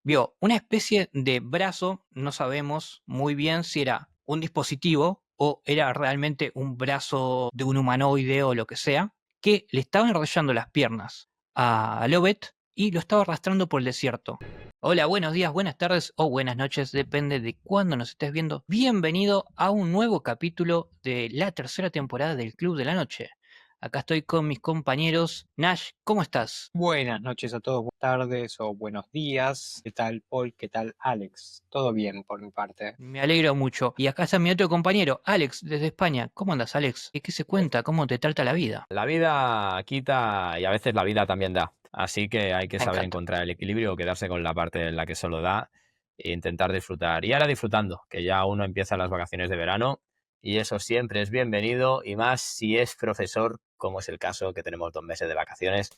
vio una especie de brazo, no sabemos muy bien si era un dispositivo o era realmente un brazo de un humanoide o lo que sea, que le estaba enrollando las piernas a Lobet y lo estaba arrastrando por el desierto. Hola, buenos días, buenas tardes o buenas noches, depende de cuándo nos estés viendo. Bienvenido a un nuevo capítulo de la tercera temporada del Club de la Noche. Acá estoy con mis compañeros. Nash, ¿cómo estás? Buenas noches a todos, buenas tardes o buenos días. ¿Qué tal, Paul? ¿Qué tal, Alex? Todo bien por mi parte. Me alegro mucho. Y acá está mi otro compañero, Alex, desde España. ¿Cómo andas, Alex? ¿Qué se cuenta? ¿Cómo te trata la vida? La vida quita y a veces la vida también da. Así que hay que Me saber encanta. encontrar el equilibrio, quedarse con la parte en la que solo da e intentar disfrutar. Y ahora disfrutando, que ya uno empieza las vacaciones de verano y eso siempre es bienvenido y más si es profesor, como es el caso que tenemos 2 meses de vacaciones.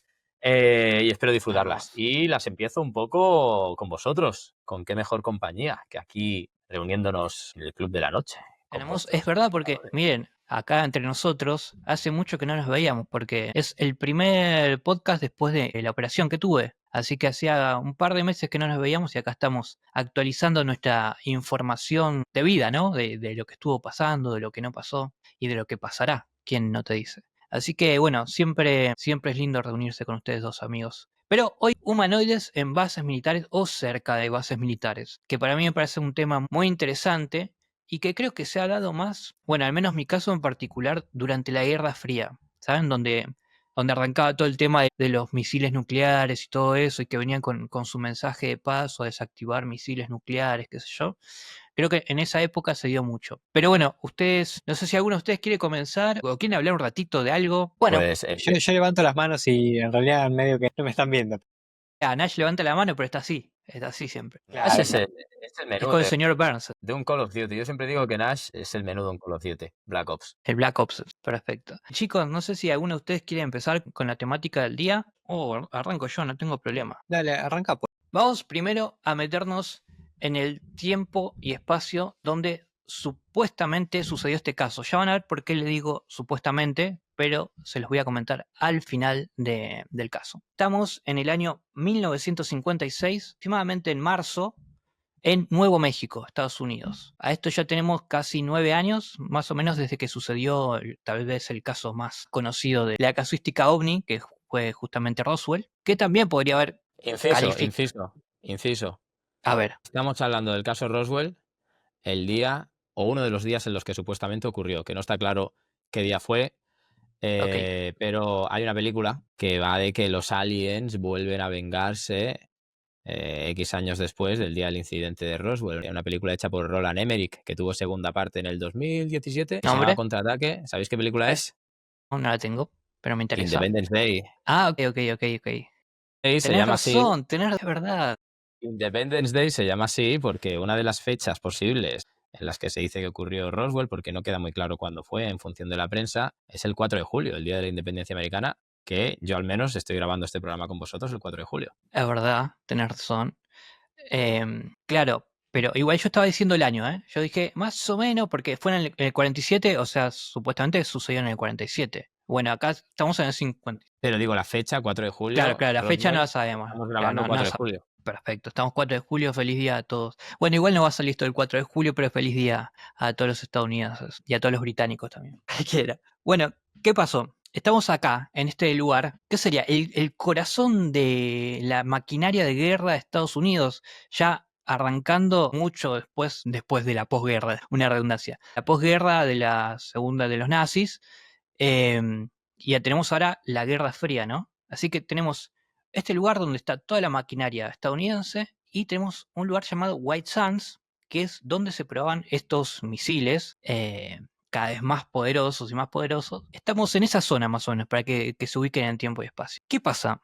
Y espero disfrutarlas. Hermoso. Y las empiezo un poco con vosotros. ¿Con qué mejor compañía que aquí reuniéndonos en el Club de la Noche con Es vuestros verdad porque, colaboradores? miren, acá entre nosotros hace mucho que no nos veíamos porque es el primer podcast después de la operación que tuve. Así que hacía un par de meses que no nos veíamos y acá estamos actualizando nuestra información de vida, ¿no? De lo que estuvo pasando, de lo que no pasó y de lo que pasará. ¿Quién no te dice? Así que bueno, siempre es lindo reunirse con ustedes dos amigos. Pero hoy humanoides en bases militares o cerca de bases militares, que para mí me parece un tema muy interesante y que creo que se ha dado más, bueno, al menos mi caso en particular, durante la Guerra Fría, ¿saben? Donde arrancaba todo el tema de los misiles nucleares y todo eso, y que venían con su mensaje de paz o a desactivar misiles nucleares, qué sé yo. Creo que en esa época se dio mucho. Pero bueno, ustedes, no sé si alguno de ustedes quiere comenzar o quieren hablar un ratito de algo. Bueno, Pues Yo levanto las manos y en realidad medio que no me están viendo. Nash levanta la mano, pero está así siempre. Nash Claro, es el Es menú con el señor Burns, de un Call of Duty. Yo siempre digo que Nash es el menú de un Call of Duty, Black Ops. el Black Ops, perfecto. Chicos, no sé si alguno de ustedes quiere empezar con la temática del día o arranco yo, no tengo problema. dale, arranca pues. Vamos primero a meternos en el tiempo y espacio donde supuestamente sucedió este caso. Ya van a ver por qué le digo supuestamente, pero se los voy a comentar al final del caso. Estamos en el año 1956, aproximadamente en marzo, en Nuevo México, Estados Unidos. A esto ya tenemos casi 9 años, más o menos desde que sucedió tal vez el caso más conocido de la casuística OVNI, que fue justamente Roswell, que también podría haber Inciso, calificado. inciso, inciso. A ver, Estamos hablando del caso Roswell, el día o uno de los días en los que supuestamente ocurrió, que no está claro qué día fue, ok. pero hay una película que va de que los aliens vuelven a vengarse X años después del día del incidente de Roswell. Una película hecha por Roland Emmerich, que tuvo segunda parte en el 2017, que se llamaba ¿Nombre? Contraataque. ¿Sabéis qué película es? No, no la tengo, pero me interesa. Independence Day. Ah, ok, ok, ok, ok. Se Tenés llama así. razón, tenés de verdad. Independence Day se llama así porque una de las fechas posibles en las que se dice que ocurrió Roswell, porque no queda muy claro cuándo fue en función de la prensa, es el 4 de julio, el día de la independencia americana, que yo al menos estoy grabando este programa con vosotros el 4 de julio. Es verdad, tenés razón. Claro, pero igual yo estaba diciendo el año, ¿eh? Yo dije más o menos porque fue en el 47, o sea, supuestamente sucedió en el 47. Bueno, acá estamos en el 50. Pero digo la fecha, 4 de Claro, julio, claro, la fecha no Roswell, la sabemos. estamos Claro, grabando no, no 4 la de sabemos. julio. Perfecto, estamos 4 de julio, feliz día a todos. Bueno, igual no va a salir esto el 4 de julio, pero feliz día a todos los estadounidenses y a todos los británicos también. Cualquiera. Bueno, ¿qué pasó? Estamos acá, en este lugar, ¿qué sería? El corazón de la maquinaria de guerra de Estados Unidos, ya arrancando mucho después de la posguerra, una redundancia. La posguerra de la segunda de los nazis, y ya tenemos ahora la Guerra Fría, ¿no? Así que tenemos este lugar donde está toda la maquinaria estadounidense y tenemos un lugar llamado White Sands, que es donde se probaban estos misiles cada vez más poderosos y más poderosos. Estamos en esa zona más o menos para que se ubiquen en tiempo y espacio. ¿Qué pasa?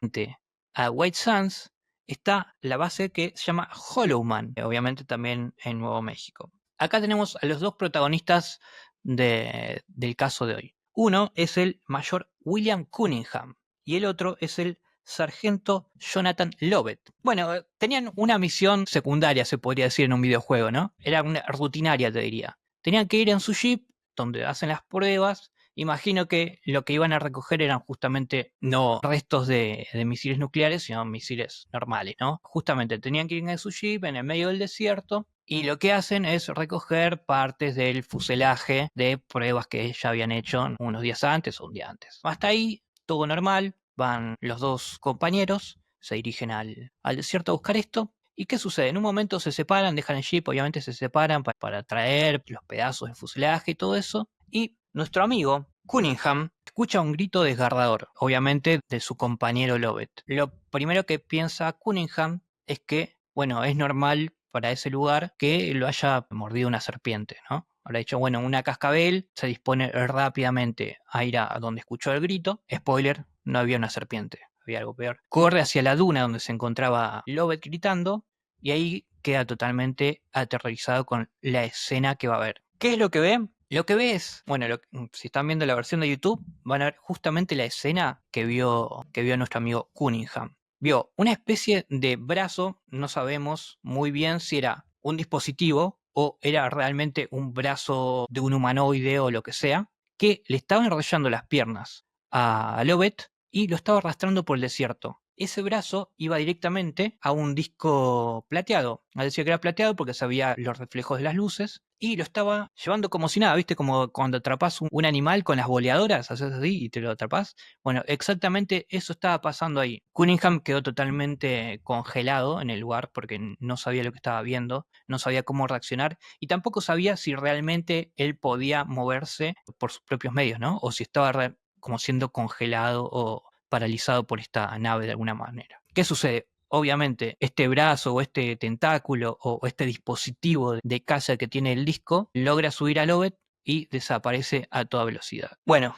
A White Sands está la base que se llama Hollow Man, obviamente también en Nuevo México. Acá tenemos a los dos protagonistas del caso de hoy. Uno es el mayor William Cunningham y el otro es el sargento Jonathan Lovett. Bueno, tenían una misión secundaria, se podría decir, en un videojuego, ¿no? Era una rutinaria, te diría. Tenían que ir en su jeep, donde hacen las pruebas, Imagino que lo que iban a recoger eran justamente no restos de misiles nucleares, sino misiles normales, ¿no? Justamente tenían que ir en su jeep en el medio del desierto y lo que hacen es recoger partes del fuselaje de pruebas que ya habían hecho unos días antes o un día antes. Hasta ahí, todo normal, van los dos compañeros, se dirigen al desierto a buscar esto. ¿Y qué sucede? En un momento se separan, dejan el jeep, obviamente se separan para traer los pedazos de fuselaje y todo eso. Y nuestro amigo Cunningham escucha un grito desgarrador, obviamente de su compañero Lovett. Lo primero que piensa Cunningham es que, bueno, es normal para ese lugar que lo haya mordido una serpiente, ¿no? Habrá dicho, bueno, una cascabel, se dispone rápidamente a ir a donde escuchó el grito. Spoiler, no había una serpiente, había algo peor. Corre hacia la duna donde se encontraba Lovett gritando y ahí queda totalmente aterrorizado con la escena que va a ver. ¿Qué es lo que ve? Lo que ve es, bueno, si están viendo la versión de YouTube, van a ver justamente la escena que vio nuestro amigo Cunningham. Vio una especie de brazo, no sabemos muy bien si era un dispositivo o era realmente un brazo de un humanoide o lo que sea, que le estaba enrollando las piernas a Lovett y lo estaba arrastrando por el desierto. Ese brazo iba directamente a un disco plateado. Decía que era plateado porque se veía los reflejos de las luces y lo estaba llevando como si nada, ¿viste? Como cuando atrapas un animal con las boleadoras, haces así y te lo atrapas. Bueno, exactamente eso estaba pasando ahí. Cunningham quedó totalmente congelado en el lugar porque no sabía lo que estaba viendo, no sabía cómo reaccionar y tampoco sabía si realmente él podía moverse por sus propios medios, ¿no? O si estaba como siendo congelado o paralizado por esta nave de alguna manera. ¿Qué sucede? Obviamente, este brazo o este tentáculo o este dispositivo de caza que tiene el disco logra subir a Lovett y desaparece a toda velocidad. Bueno,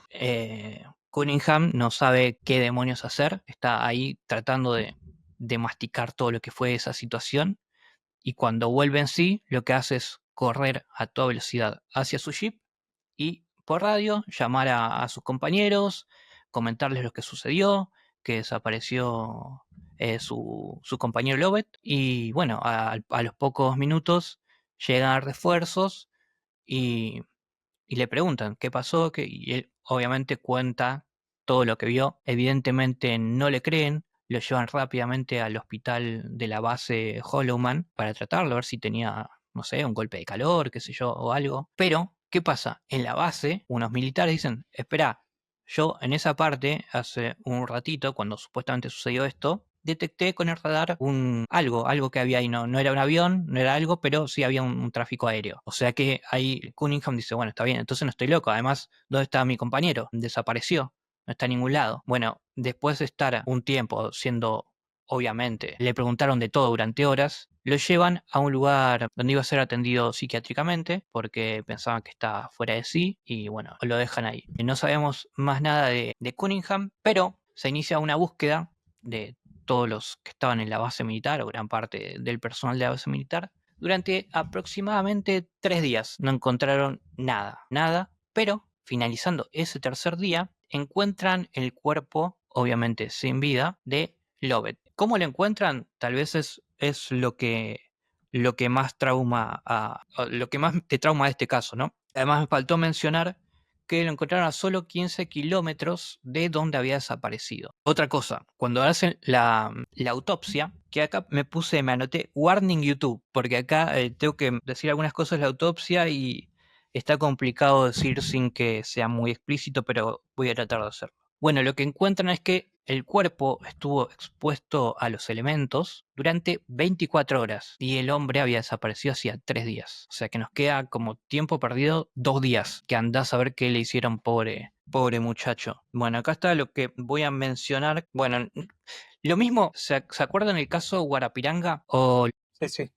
Cunningham no sabe qué demonios hacer, está ahí tratando de masticar todo lo que fue esa situación y cuando vuelve en sí, lo que hace es correr a toda velocidad hacia su jeep y por radio llamar a sus compañeros, comentarles lo que sucedió, que desapareció su compañero Lovett y bueno, a los pocos minutos llegan refuerzos y le preguntan qué pasó, y él obviamente cuenta todo lo que vio. Evidentemente no le creen, lo llevan rápidamente al hospital de la base Hollowman para tratarlo, a ver si tenía, no sé, un golpe de calor, qué sé yo, o algo. Pero, ¿qué pasa? En la base, unos militares dicen, espera, yo en esa parte, hace un ratito, cuando supuestamente sucedió esto, detecté con el radar algo que había ahí, no era un avión, no era algo, pero sí había un tráfico aéreo. O sea que ahí Cunningham dice, bueno, está bien, entonces no estoy loco. Además, ¿dónde está mi compañero? Desapareció, no está en ningún lado. Bueno, después de estar un tiempo siendo, obviamente, le preguntaron de todo durante horas, lo llevan a un lugar donde iba a ser atendido psiquiátricamente porque pensaban que estaba fuera de sí y bueno, lo dejan ahí. No sabemos más nada de Cunningham, pero se inicia una búsqueda de todos los que estaban en la base militar o gran parte del personal de la base militar. Durante aproximadamente 3 días no encontraron nada, pero finalizando ese tercer día encuentran el cuerpo, obviamente sin vida, de Lovett. ¿Cómo lo encuentran? Tal vez es lo que más lo que más te trauma de este caso, ¿no? Además me faltó mencionar que lo encontraron a solo 15 kilómetros de donde había desaparecido. Otra cosa, cuando hacen la autopsia, que acá me anoté warning YouTube, porque acá tengo que decir algunas cosas de la autopsia y está complicado decir sin que sea muy explícito, pero voy a tratar de hacerlo. Bueno, lo que encuentran es que el cuerpo estuvo expuesto a los elementos durante 24 horas y el hombre había desaparecido hacía 3 días. O sea que nos queda como tiempo perdido 2 días, que andás a ver qué le hicieron, pobre muchacho. Bueno, acá está lo que voy a mencionar. Bueno, lo mismo, ¿se acuerdan el caso Guarapiranga o Sí.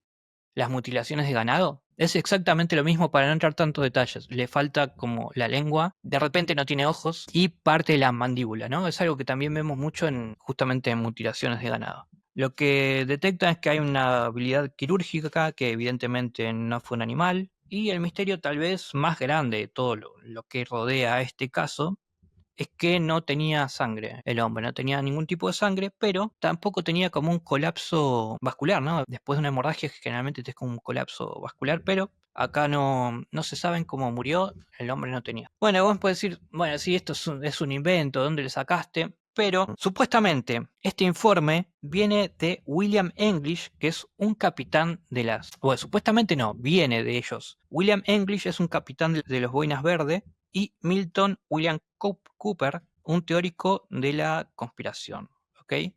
las mutilaciones de ganado? Es exactamente lo mismo para no entrar tantos detalles. Le falta como la lengua, de repente no tiene ojos y parte de la mandíbula, ¿no? Es algo que también vemos mucho justamente en mutilaciones de ganado. Lo que detectan es que hay una habilidad quirúrgica acá, que evidentemente no fue un animal. Y el misterio tal vez más grande de todo lo que rodea a este caso es que no tenía sangre el hombre, no tenía ningún tipo de sangre, pero tampoco tenía como un colapso vascular, ¿no? Después de una hemorragia generalmente es como un colapso vascular, pero acá no se saben cómo murió, el hombre no tenía. Bueno, vos podés decir, bueno, sí, esto es un invento, ¿dónde le sacaste? Pero supuestamente este informe viene de William English, que es un capitán de las... Bueno, supuestamente no, viene de ellos. William English es un capitán de los Boinas Verdes y Milton William Cooper, un teórico de la conspiración. ¿Ok?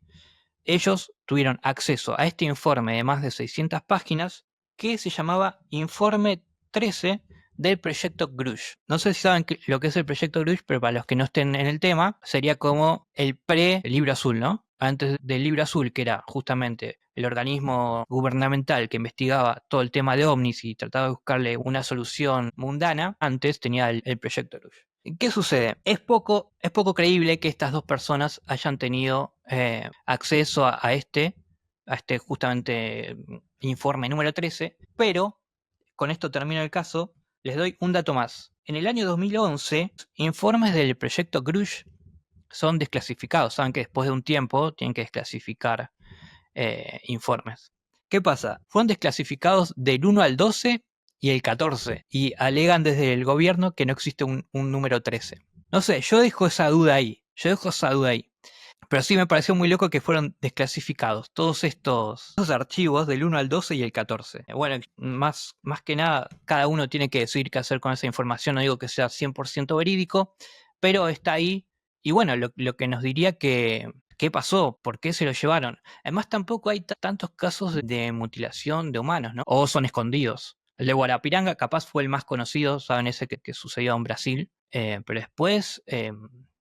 Ellos tuvieron acceso a este informe de más de 600 páginas que se llamaba Informe 13 del Proyecto Grush. No sé si saben lo que es el Proyecto Grush, pero para los que no estén en el tema, sería como el pre-Libro Azul, ¿no? Antes del Libro Azul, que era justamente el organismo gubernamental que investigaba todo el tema de ovnis y trataba de buscarle una solución mundana, antes tenía el Proyecto Grush. ¿Qué sucede? Es poco creíble que estas dos personas hayan tenido acceso a este justamente informe número 13, pero con esto termino el caso, les doy un dato más. En el año 2011, informes del proyecto Grush son desclasificados. Saben que después de un tiempo tienen que desclasificar informes. ¿Qué pasa? Fueron desclasificados del 1 al 12 y el 14 y alegan desde el gobierno que no existe un número 13. No sé, yo dejo esa duda ahí. Pero sí me pareció muy loco que fueron desclasificados todos estos archivos del 1 al 12 y el 14. Bueno, más que nada, cada uno tiene que decidir qué hacer con esa información. No digo que sea 100% verídico, pero está ahí. Y bueno, lo que nos diría que qué pasó, por qué se lo llevaron. Además, tampoco hay tantos casos de mutilación de humanos, ¿no? O son escondidos. El de Guarapiranga capaz fue el más conocido, saben ese que sucedió en Brasil. Pero después...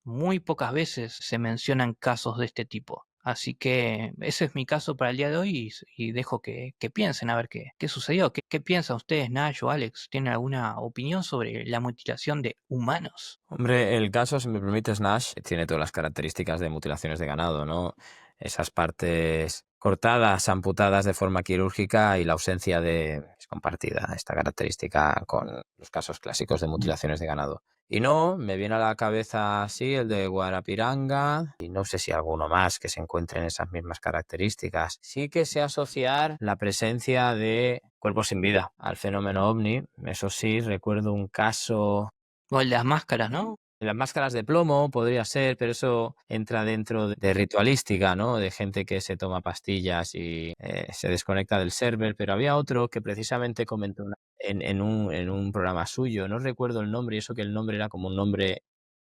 muy pocas veces se mencionan casos de este tipo. Así que ese es mi caso para el día de hoy y dejo que piensen a ver qué sucedió. ¿Qué piensan ustedes, Nash o Alex? ¿Tienen alguna opinión sobre la mutilación de humanos? Hombre, el caso, si me permites, Nash, tiene todas las características de mutilaciones de ganado, ¿no? Esas partes cortadas, amputadas de forma quirúrgica y la ausencia es compartida, esta característica con los casos clásicos de mutilaciones de ganado. Y no, me viene a la cabeza así el de Guarapiranga y no sé si alguno más que se encuentre en esas mismas características. Sí que sé asociar la presencia de cuerpos sin vida al fenómeno ovni. Eso sí, recuerdo un caso... O el de las máscaras, ¿no? Las máscaras de plomo podría ser, pero eso entra dentro de ritualística, ¿no? De gente que se toma pastillas y se desconecta del server. Pero había otro que precisamente comentó en un programa suyo, no recuerdo el nombre, y eso que el nombre era como un nombre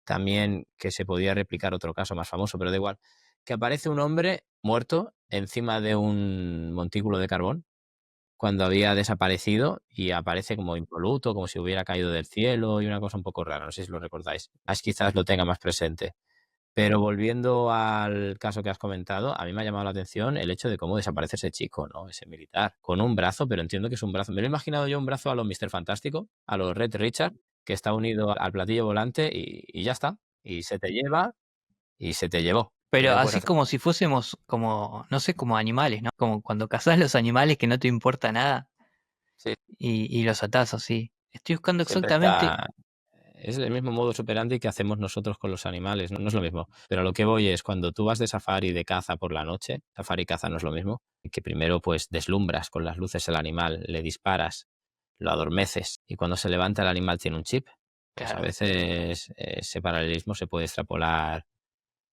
también que se podía replicar otro caso más famoso, pero da igual, que aparece un hombre muerto encima de un montículo de carbón cuando había desaparecido y aparece como impoluto, como si hubiera caído del cielo y una cosa un poco rara, no sé si lo recordáis. Quizás lo tenga más presente. Pero volviendo al caso que has comentado, a mí me ha llamado la atención el hecho de cómo desaparece ese chico, ¿no? Ese militar, con un brazo, pero entiendo que es un brazo. Me lo he imaginado yo un brazo a los Mr. Fantástico, a los Red Richard, que está unido al platillo volante y ya está. Y se te lleva y se te llevó. Pero Ya no puedes así hacer. como si fuésemos como, no sé, como animales, ¿no? Como cuando cazás los animales que no te importa nada Sí, y los atás así. Estoy buscando siempre exactamente. está. Es el mismo modus operandi que hacemos nosotros con los animales, no, no es lo mismo. Pero a lo que voy es cuando tú vas de safari de caza por la noche, safari y caza no es lo mismo, que primero pues deslumbras con las luces al animal, le disparas, lo adormeces y cuando se levanta el animal tiene un chip. Pues a Claro, veces ese paralelismo se puede extrapolar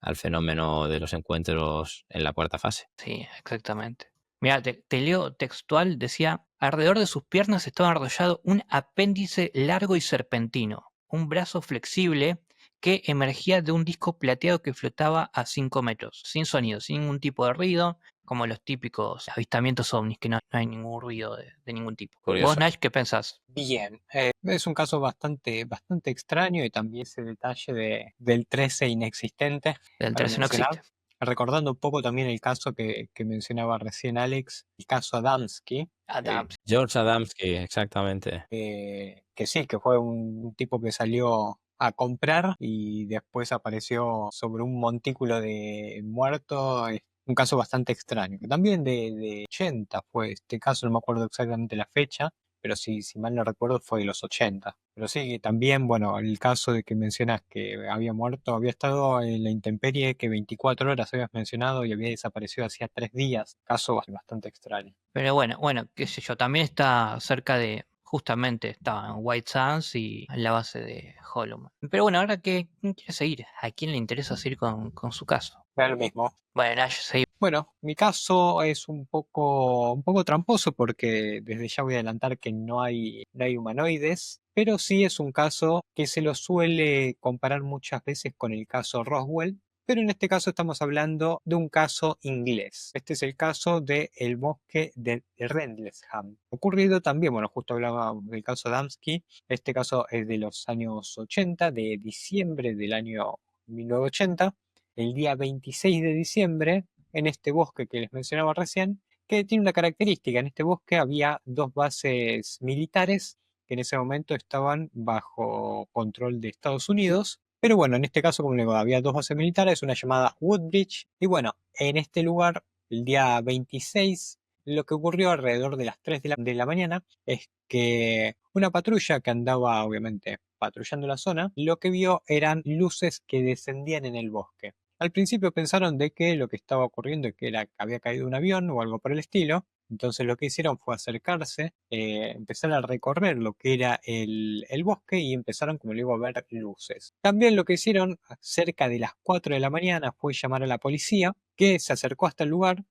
al fenómeno de los encuentros en la cuarta fase. sí, exactamente. Mira, te leo textual, decía, alrededor de sus piernas estaba enrollado un apéndice largo y serpentino, un brazo flexible que emergía de un disco plateado que flotaba a 5 metros, sin sonido, sin ningún tipo de ruido, como los típicos avistamientos ovnis, que no hay ningún ruido de ningún tipo. ¿Vos, Curioso. Nash, qué pensás Bien, es un caso bastante extraño y también ese detalle del 13 inexistente del para 13 no mencionar. existe? Recordando un poco también el caso que mencionaba recién Alex, el caso Adamski, Adams. George Adamski, exactamente. que sí, que fue un tipo que salió a comprar y después apareció sobre un montículo de muerto. Es un caso bastante extraño. Que también de 80 fue este caso, no me acuerdo exactamente la fecha, pero si mal no recuerdo fue de los 80. Pero sí, también, bueno, el caso de que mencionas que había muerto, había estado en la intemperie que 24 horas habías mencionado y había desaparecido hacía 3 días. Caso bastante extraño. Pero bueno, qué sé yo, también está cerca de, justamente está en White Sands y en la base de Hollow. Pero bueno, ahora ¿quién quiere seguir? ¿A quién le interesa seguir con su caso? Era lo mismo. Bueno, Ash, seguimos. Bueno, mi caso es un poco tramposo porque desde ya voy a adelantar que no hay humanoides, pero sí es un caso que se lo suele comparar muchas veces con el caso Roswell, pero en este caso estamos hablando de un caso inglés. Este es el caso del bosque de Rendlesham. Ocurrido también, bueno, justo hablábamos del caso Damsky, este caso es de los años 80, de diciembre del año 1980, el día 26 de diciembre en este bosque que les mencionaba recién, que tiene una característica. En este bosque había 2 bases militares que en ese momento estaban bajo control de Estados Unidos. Pero bueno, en este caso, como les digo, había 2 bases militares, una llamada Woodbridge. Y bueno, en este lugar, el día 26, lo que ocurrió alrededor de las 3 de la mañana es que una patrulla que andaba, obviamente, patrullando la zona, lo que vio eran luces que descendían en el bosque. Al principio pensaron de que lo que estaba ocurriendo es que había caído un avión o algo por el estilo. Entonces lo que hicieron fue acercarse, empezar a recorrer lo que era el bosque y empezaron, como le digo, a ver luces. También lo que hicieron cerca de las 4 de la mañana fue llamar a la policía, que se acercó hasta el lugar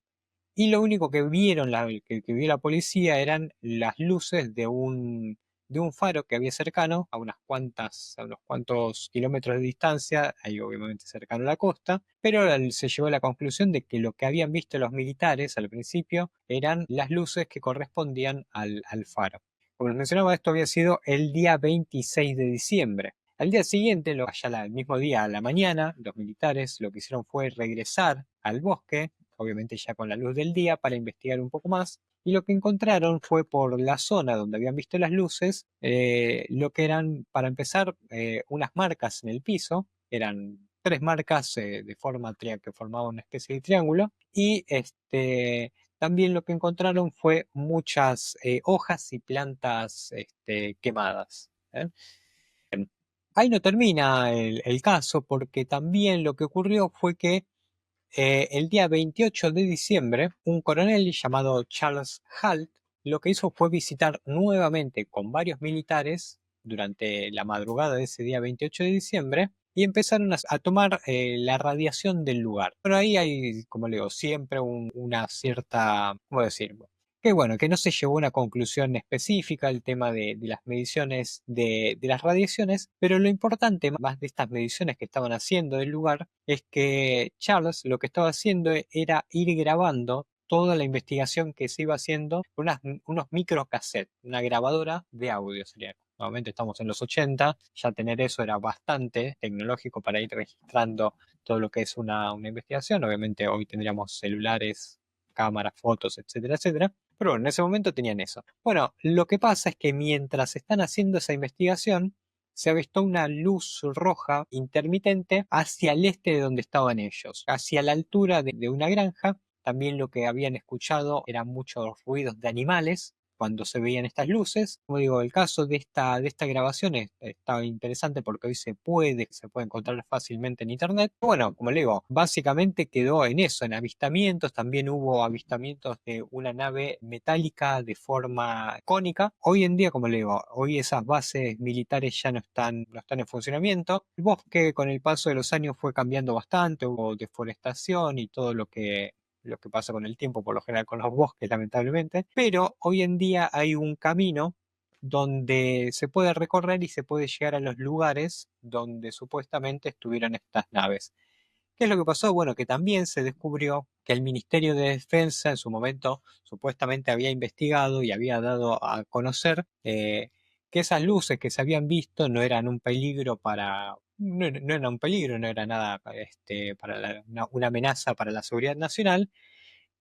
y lo único que vieron, que vio la policía eran las luces de un faro que había cercano, a unos cuantos kilómetros de distancia, ahí obviamente cercano a la costa, pero se llegó a la conclusión de que lo que habían visto los militares al principio eran las luces que correspondían al faro. Como les mencionaba, esto había sido el día 26 de diciembre. Al día siguiente, allá el mismo día a la mañana, los militares lo que hicieron fue regresar al bosque, obviamente ya con la luz del día, para investigar un poco más. Y lo que encontraron fue por la zona donde habían visto las luces, lo que eran, para empezar, unas marcas en el piso. Eran 3 marcas de forma que formaban una especie de triángulo. Y también lo que encontraron fue muchas hojas y plantas quemadas. Ahí no termina el caso, porque también lo que ocurrió fue que el día 28 de diciembre, un coronel llamado Charles Halt lo que hizo fue visitar nuevamente con varios militares durante la madrugada de ese día 28 de diciembre y empezaron a tomar la radiación del lugar. Pero ahí hay, como le digo, siempre una cierta, ¿cómo decirlo? Que bueno, que no se llegó a una conclusión específica el tema de las mediciones de las radiaciones, pero lo importante más de estas mediciones que estaban haciendo del lugar es que Charles lo que estaba haciendo era ir grabando toda la investigación que se iba haciendo con unos microcassettes, una grabadora de audio sería. Nuevamente estamos en los 80, ya tener eso era bastante tecnológico para ir registrando todo lo que es una investigación. Obviamente hoy tendríamos celulares, cámaras, fotos, etcétera, etcétera. Pero bueno, en ese momento tenían eso. Bueno, lo que pasa es que mientras están haciendo esa investigación, se avistó una luz roja intermitente hacia el este de donde estaban ellos, hacia la altura de una granja. También lo que habían escuchado eran muchos ruidos de animales cuando se veían estas luces. Como digo, el caso de esta grabación está interesante porque hoy se puede encontrar fácilmente en internet. Bueno, como le digo, básicamente quedó en eso, en avistamientos. También hubo avistamientos de una nave metálica de forma cónica. Hoy en día, como le digo, hoy esas bases militares ya no están en funcionamiento. El bosque con el paso de los años fue cambiando bastante, hubo deforestación y todo lo que pasa con el tiempo, por lo general con los bosques, lamentablemente, pero hoy en día hay un camino donde se puede recorrer y se puede llegar a los lugares donde supuestamente estuvieron estas naves. ¿Qué es lo que pasó? Bueno, que también se descubrió que el Ministerio de Defensa en su momento supuestamente había investigado y había dado a conocer que esas luces que se habían visto no eran un peligro no era un peligro, no era nada para una amenaza para la seguridad nacional,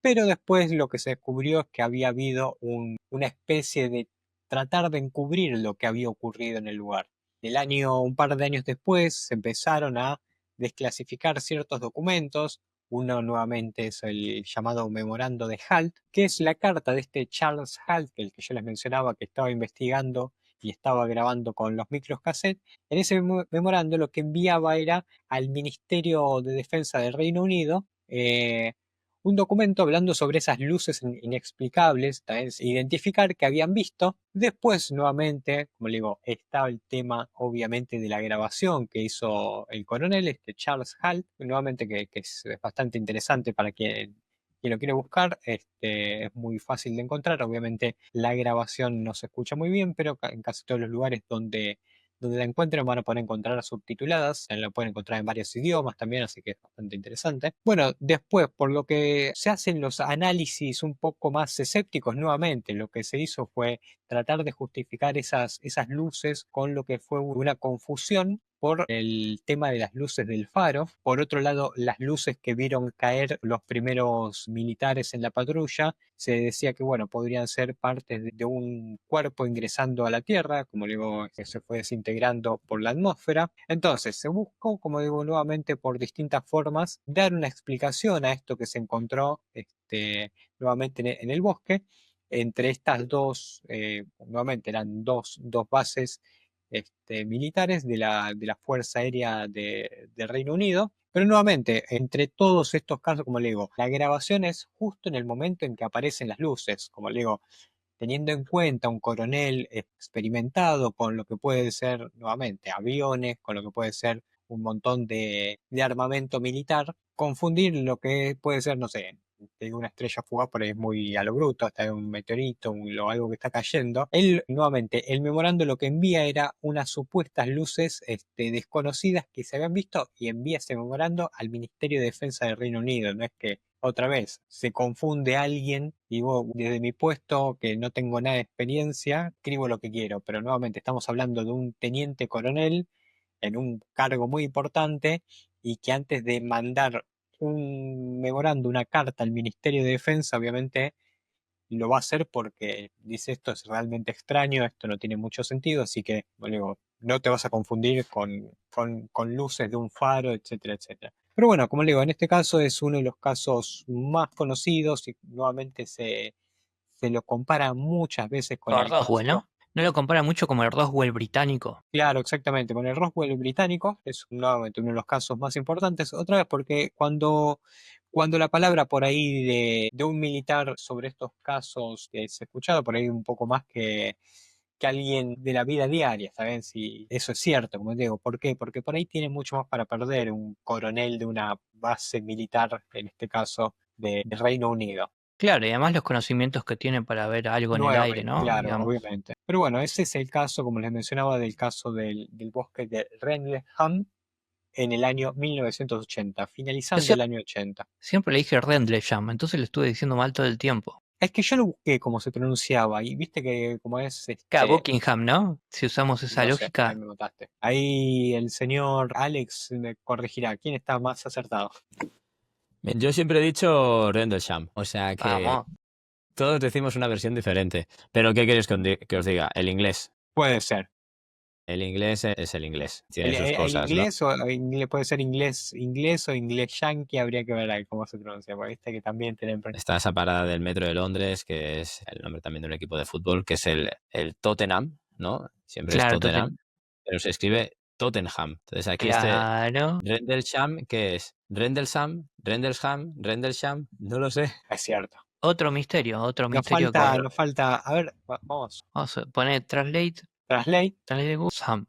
pero después lo que se descubrió es que había habido una especie de tratar de encubrir lo que había ocurrido en el lugar. Un par de años después, se empezaron a desclasificar ciertos documentos, Uno nuevamente es el llamado Memorando de Halt, que es la carta de este Charles Halt, el que yo les mencionaba que estaba investigando y estaba grabando con los microcassettes. En ese memorando lo que enviaba era al Ministerio de Defensa del Reino Unido un documento hablando sobre esas luces inexplicables, también identificar que habían visto. Después, nuevamente, como le digo, está el tema obviamente de la grabación que hizo el coronel, Charles Halt, nuevamente que es bastante interesante para quien lo quiere buscar. Es muy fácil de encontrar. Obviamente la grabación no se escucha muy bien, pero en casi todos los lugares donde la encuentren van a poder encontrar subtituladas, la pueden encontrar en varios idiomas también, así que es bastante interesante. Bueno, después, por lo que se hacen los análisis un poco más escépticos, nuevamente, lo que se hizo fue tratar de justificar esas luces con lo que fue una confusión por el tema de las luces del faro. Por otro lado, las luces que vieron caer los primeros militares en la patrulla, se decía que, bueno, podrían ser parte de un cuerpo ingresando a la Tierra, como digo, que se fue desintegrando por la atmósfera. Entonces, se buscó, como digo, nuevamente por distintas formas, dar una explicación a esto que se encontró nuevamente en el bosque. Entre estas dos, nuevamente eran dos bases militares de la Fuerza Aérea del Reino Unido. Pero nuevamente, entre todos estos casos, como le digo, la grabación es justo en el momento en que aparecen las luces, como le digo, teniendo en cuenta un coronel experimentado con lo que puede ser nuevamente aviones, con lo que puede ser un montón de armamento militar, confundir lo que puede ser, no sé, te digo una estrella fugaz, por ahí es muy a lo bruto, hasta un meteorito o algo que está cayendo. Él, nuevamente, el memorando lo que envía era unas supuestas luces desconocidas que se habían visto y envía ese memorando al Ministerio de Defensa del Reino Unido. No es que otra vez se confunde alguien y vos, desde mi puesto, que no tengo nada de experiencia, escribo lo que quiero, pero nuevamente estamos hablando de un teniente coronel en un cargo muy importante y que antes de mandar un memorando, una carta al Ministerio de Defensa, obviamente lo va a hacer porque dice esto es realmente extraño, esto no tiene mucho sentido, así que, bueno, digo, no te vas a confundir con luces de un faro, etcétera, etcétera. Pero bueno, como le digo, en este caso es uno de los casos más conocidos y nuevamente se lo compara muchas veces con Con el Roswell, caso. ¿no? No lo compara mucho como el Roswell británico. Claro, exactamente, con el Roswell británico, es nuevamente uno de los casos más importantes, otra vez porque cuando la palabra por ahí de un militar sobre estos casos que se ha escuchado por ahí un poco más que alguien de la vida diaria, ¿saben? Si eso es cierto, como digo, ¿por qué? Porque por ahí tiene mucho más para perder un coronel de una base militar, en este caso, de Reino Unido. Claro, y además los conocimientos que tiene para ver algo en el aire, Nuevamente, ¿no? claro, Digamos. obviamente. Pero bueno, ese es el caso, como les mencionaba, del caso del bosque de Rendlesham en el año 1980, Yo finalizando el año 80. siempre le dije Rendlesham, entonces lo estuve diciendo mal todo el tiempo. Es que yo lo busqué cómo se pronunciaba y viste que como es, Acá, Buckingham, ¿no? Si usamos esa no sé, ahí lógica. me mataste. Ahí el señor Alex me corregirá. ¿Quién está más acertado? Yo siempre he dicho Rendlesham, o sea que Vamos. todos decimos una versión diferente. Pero ¿qué queréis que os diga? El inglés. Puede ser. El inglés es el inglés. Tiene El, sus el cosas, ¿no? inglés puede ser inglés o inglés yankee, habría que ver ahí cómo se pronuncia, porque viste que también tienen. Está esa parada del metro de Londres, que es el nombre también de un equipo de fútbol, que es el Tottenham, ¿no? Siempre es Claro, Tottenham, pero se escribe Tottenham. Entonces aquí claro. Rendlesham, ¿qué es? Rendlesham, no lo sé. Es cierto. Otro misterio Nos que falta, a ver, vamos. vamos a poner translate Translate, de Google. Sam.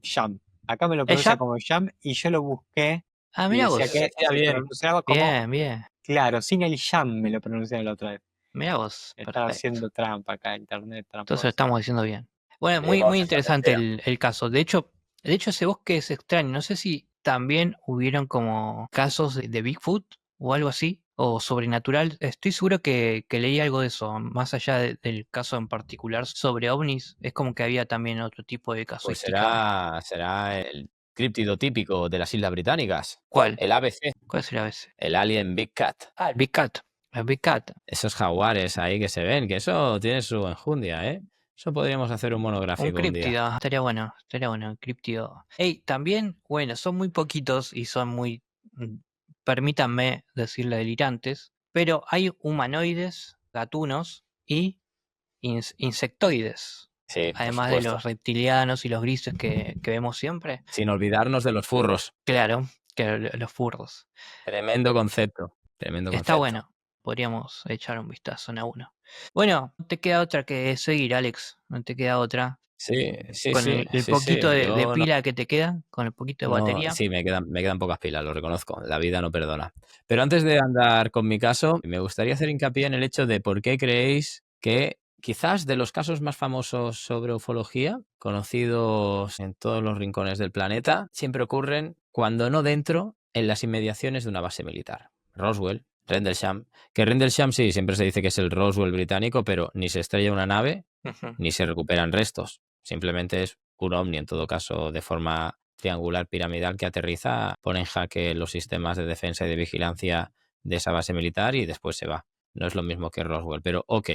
Sham. Acá me lo ¿Es pronuncia Jam? como Sham y yo lo busqué Ah, y mira decía Se vos. que decía se bien. pronunciaba como, Bien, bien. claro, sin el Sham me lo pronunciaron la otra vez. Mira vos. Estaba Perfecto. haciendo trampa acá, internet Entonces lo tramposo. estamos diciendo bien. Bueno, muy, Leemos muy esta interesante tercera. el caso. De hecho, ese bosque es extraño. No sé si también hubieron como casos de Bigfoot o algo así, o sobrenatural. Estoy seguro que leí algo de eso, más allá del caso en particular sobre ovnis. Es como que había también otro tipo de Pues casuística. será el críptido típico de las Islas Británicas. ¿Cuál? El ABC, ¿Cuál será ese? el Alien Big Cat. Ah, el Big Cat. El Big Cat. Esos jaguares ahí que se ven, que eso tiene su enjundia, ¿eh? Eso podríamos hacer un Un monográfico un día. críptido, estaría bueno, críptido. Ey, también, bueno, son muy poquitos y son muy permítanme decirle delirantes, pero hay humanoides, gatunos y insectoides, Sí, por además de supuesto. los reptilianos y los grises que vemos siempre. Sin olvidarnos de los furros. Claro, que los furros. Tremendo concepto. Tremendo Está concepto. bueno, podríamos echar un vistazo en a uno. Bueno, no te queda otra que seguir, Alex, no te queda otra. Sí, sí, Con sí, el sí, poquito sí. de Yo no, pila que te queda, con el poquito de no, batería. sí, me quedan pocas pilas, lo reconozco. La vida no perdona. Pero antes de andar con mi caso, me gustaría hacer hincapié en el hecho de por qué creéis que quizás de los casos más famosos sobre ufología, conocidos en todos los rincones del planeta, siempre ocurren, cuando no dentro, en las inmediaciones de una base militar. Roswell, Rendlesham, que Rendlesham sí, siempre se dice que es el Roswell británico, pero ni se estrella una nave, Ujú. ni se recuperan restos. Simplemente es un ovni, en todo caso, de forma triangular piramidal que aterriza, pone en jaque los sistemas de defensa y de vigilancia de esa base militar y después se va. No es lo mismo que Roswell, pero ok,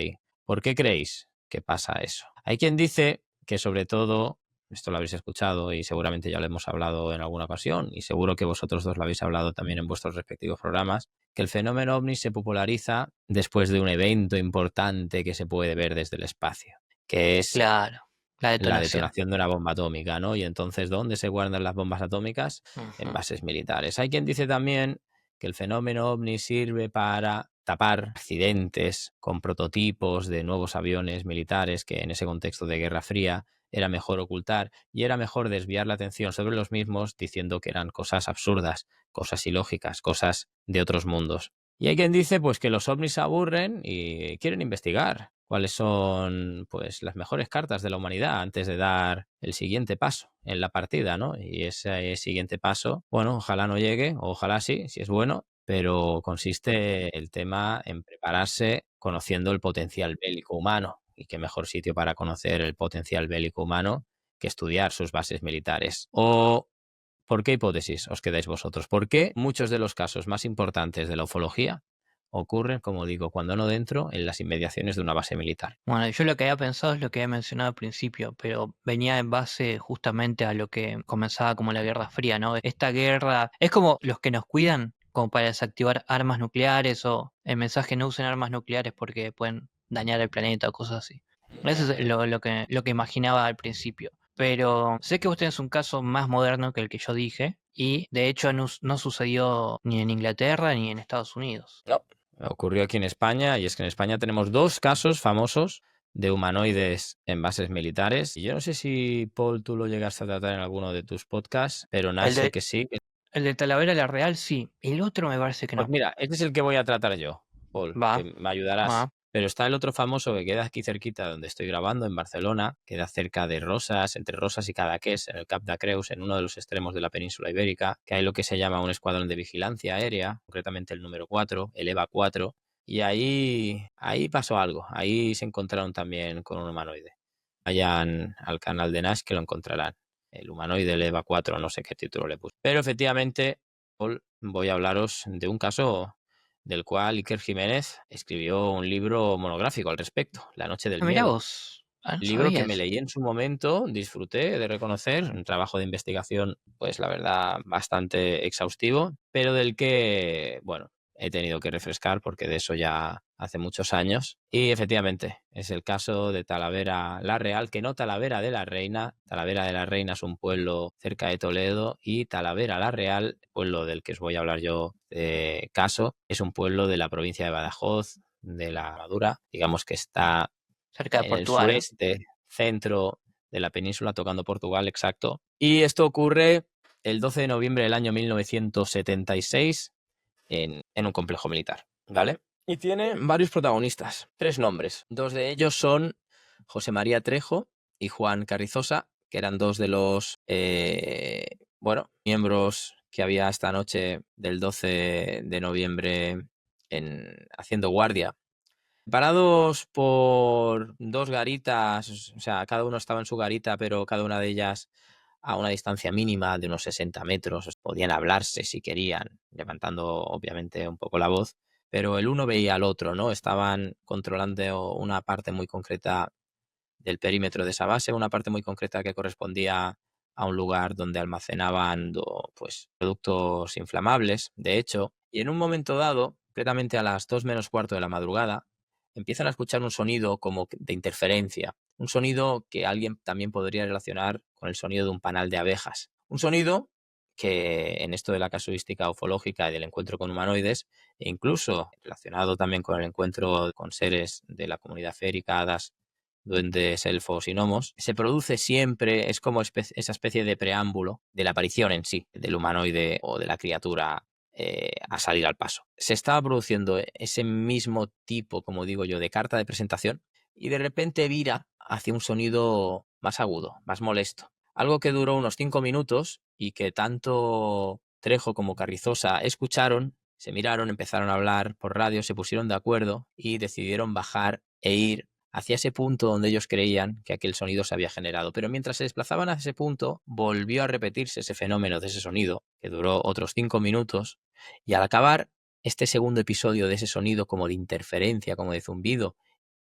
¿por qué creéis que pasa eso? Hay quien dice que sobre todo, esto lo habéis escuchado y seguramente ya lo hemos hablado en alguna ocasión y seguro que vosotros dos lo habéis hablado también en vuestros respectivos programas, que el fenómeno ovni se populariza después de un evento importante que se puede ver desde el espacio, que es Claro, la la detonación. detonación de una bomba atómica, ¿no? Y entonces, ¿dónde se guardan las bombas atómicas? En Ujú. bases militares. Hay quien dice también que el fenómeno ovni sirve para tapar accidentes con prototipos de nuevos aviones militares que en ese contexto de Guerra Fría era mejor ocultar y era mejor desviar la atención sobre los mismos diciendo que eran cosas absurdas, cosas ilógicas, cosas de otros mundos. Y hay quien dice pues que los ovnis se aburren y quieren investigar cuáles son pues las mejores cartas de la humanidad antes de dar el siguiente paso en la partida, ¿no? Y ese siguiente paso, bueno, ojalá no llegue, o ojalá sí, si es bueno, pero consiste el tema en prepararse conociendo el potencial bélico humano. Y qué mejor sitio para conocer el potencial bélico humano que estudiar sus bases militares. O ¿por qué hipótesis os quedáis vosotros? ¿Por qué muchos de los casos más importantes de la ufología ocurren, como digo, cuando no dentro, en las inmediaciones de una base militar? Bueno, yo lo que había pensado es lo que había mencionado al principio, pero venía en base justamente a lo que comenzaba como la Guerra Fría, ¿no? Esta guerra es como los que nos cuidan, como para desactivar armas nucleares o el mensaje no usen armas nucleares porque pueden dañar el planeta o cosas así. Eso es lo que imaginaba al principio. Pero sé que usted es un caso más moderno que el que yo dije y de hecho no sucedió ni en Inglaterra ni en Estados Unidos. No, ocurrió aquí en España y es que en España tenemos dos casos famosos de humanoides en bases militares. Y yo no sé si, Paul, tú lo llegaste a tratar en alguno de tus podcasts, pero Nash El sé de, que sí. el de Talavera la Real sí, el otro me parece que Pues no. mira, este es el que voy a tratar yo, Paul, Va, que me ayudarás. va. Pero está el otro famoso que queda aquí cerquita donde estoy grabando, en Barcelona, queda cerca de Rosas, entre Rosas y Cadaqués, en el Cap de Creus, en uno de los extremos de la península ibérica, que hay lo que se llama un escuadrón de vigilancia aérea, concretamente el número 4, el EVA 4, y ahí pasó algo, ahí se encontraron también con un humanoide. Vayan al canal de Nash que lo encontrarán. El humanoide, el EVA 4, no sé qué título le puse. Pero efectivamente, Paul, voy a hablaros de un caso del cual Iker Jiménez escribió un libro monográfico al respecto, La noche del Mirá miedo. vos. No Libro que sabía me eso. leí en su momento, disfruté de reconocer, un trabajo de investigación, pues la verdad, bastante exhaustivo, pero del que, bueno, he tenido que refrescar porque de eso ya hace muchos años. Y efectivamente, es el caso de Talavera la Real, que no Talavera de la Reina. Talavera de la Reina es un pueblo cerca de Toledo y Talavera la Real, pueblo del que os voy a hablar yo de caso, es un pueblo de la provincia de Badajoz, de la Madura, digamos que está Cerca de en el Portugal. sureste, centro de la península, tocando Portugal, exacto. Y esto ocurre el 12 de noviembre del año 1976 en un complejo militar, ¿vale? Y tiene varios protagonistas, 3 nombres. 2 de ellos son José María Trejo y Juan Carrizosa, que eran 2 de los, miembros que había esta noche del 12 de noviembre haciendo guardia. Parados por 2 garitas, o sea, cada uno estaba en su garita, pero cada una de ellas a una distancia mínima de unos 60 metros. Podían hablarse si querían, levantando obviamente un poco la voz, pero el uno veía al otro, ¿no? Estaban controlando una parte muy concreta del perímetro de esa base, una parte muy concreta que correspondía a un lugar donde almacenaban pues, productos inflamables, de hecho, y en un momento dado, concretamente a las 2 menos cuarto de la madrugada, empiezan a escuchar un sonido como de interferencia, un sonido que alguien también podría relacionar con el sonido de un panal de abejas. Un sonido que en esto de la casuística ufológica y del encuentro con humanoides, e incluso relacionado también con el encuentro con seres de la comunidad férica, hadas, duendes, elfos y gnomos, se produce siempre, es como esa especie de preámbulo de la aparición en sí, del humanoide o de la criatura a salir al paso. Se estaba produciendo ese mismo tipo, como digo yo, de carta de presentación y de repente vira hacia un sonido más agudo, más molesto. Algo que duró unos 5 minutos y que tanto Trejo como Carrizosa escucharon, se miraron, empezaron a hablar por radio, se pusieron de acuerdo y decidieron bajar e ir hacia ese punto donde ellos creían que aquel sonido se había generado. Pero mientras se desplazaban hacia ese punto, volvió a repetirse ese fenómeno de ese sonido, que duró otros 5 minutos, y al acabar este segundo episodio de ese sonido como de interferencia, como de zumbido,